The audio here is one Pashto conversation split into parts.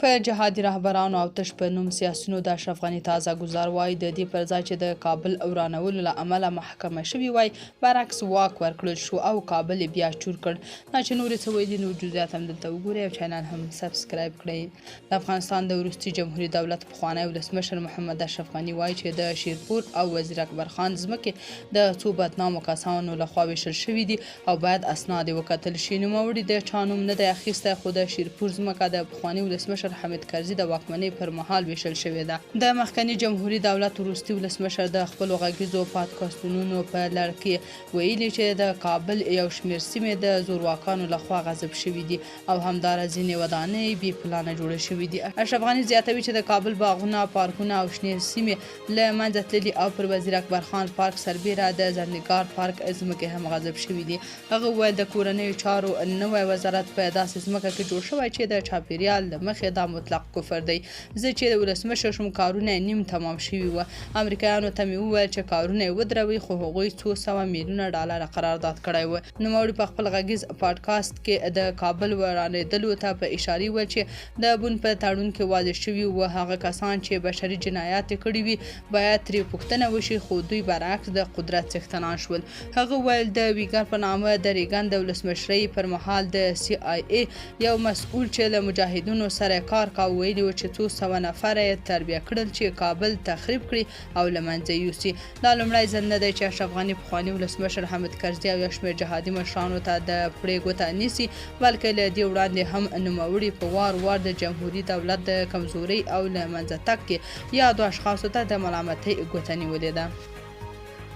په جهادي رهبرانو او تش په نوم سیاسیونو د اشرف غني تازه ګزار وایي د دې پر ځای چې د کابل ورانولو له امله محکمه شوي وای برعکس واک ورکړل شو او کابل بیا چور کړ. نه چې نورې څه ویلي نو جزئیات هم دلته وګورئ او چینل هم سبسکرایب کړئ. د افغانستان د وروستي جمهوري دولت پخوانی ولسمشر محمد اشرف غني وایي چې د شیرپور او وزیر اکبر خان ځمکې د څو بدنامو کسانو لخوا ویشل شوي دي او باید اسناد وکتل شي. نوموړي د چا نوم نه دی اخیستی خو د شیرپور ځمکه د پخواني ولسمشر حامد کرزي د واکمنۍ پر مهال ویشل شوې ده. د مخکني جمهوري دولت وروستي ولسمشر د خپلو غږیزو پادکاسټونو په لړ کې ویلي چې د کابل یو شمېر سیمې د زورواکانو لخوا غصب شوي دي او همداراز ځینې ودانۍ بې پلانه جوړې شوي دي. اشرف غني زیاتوي چې د کابل باغونه، پارکونه او شنې سیمې له منځه تللي او پر وزیر اکبر خان پارک سربیره د زرنګار پارک ځمکې هم غصب شوي دي. هغه وویل د کورنیو چارو نوی وزارت په داسې ځمکه کې جوړ شوی چې د چاپیریال له مخې دا مطلق کفر دی. زه چې د ولسمشر شوم کارونه نیم تمام شوي وو. امریکایانو ته مې وویل چې کارونه یې ودروي خو هغوی $200 میلیونه قرارداد کړی و. نوموړي په خپل غږیز پاډکاسټ کې د کابل ورانېدلو ته په اشاره ویل چې د بون په تړون کې واضح شوي و هغه کسان چې بشري جنایات کړي وي باید ترې پوښتنه وشي خو دوی برعکس د قدرت څښتنان شول. هغه ویل د ویګر په نامه د ریګن د ولسمشرۍ پر مهال د CIA یو مسؤل چې له مجاهدینو سره کار کاوه ویلي و چې 200 نفره یې تربیه کړل چې کابل تخریب کړي او له منځه یوسي. دا لومړی ځل نه دی چې اشرف غني پخواني ولسمشر حامد کرزي او یو شمېر جهادي مشرانو ته د پړې ګوته نیسي بلکې له دې وړاندې هم نوموړي په وار وار د جمهوري دولت د کمزورۍ او له منځه تګ کې یادو اشخاصو ته د ملامتۍ ګوته نیولې ده.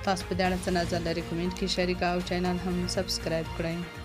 تاسو په دې اړه څه نظر لرئ؟ کومنټ کې شریک او چینل هم سبسکرایب کړئ.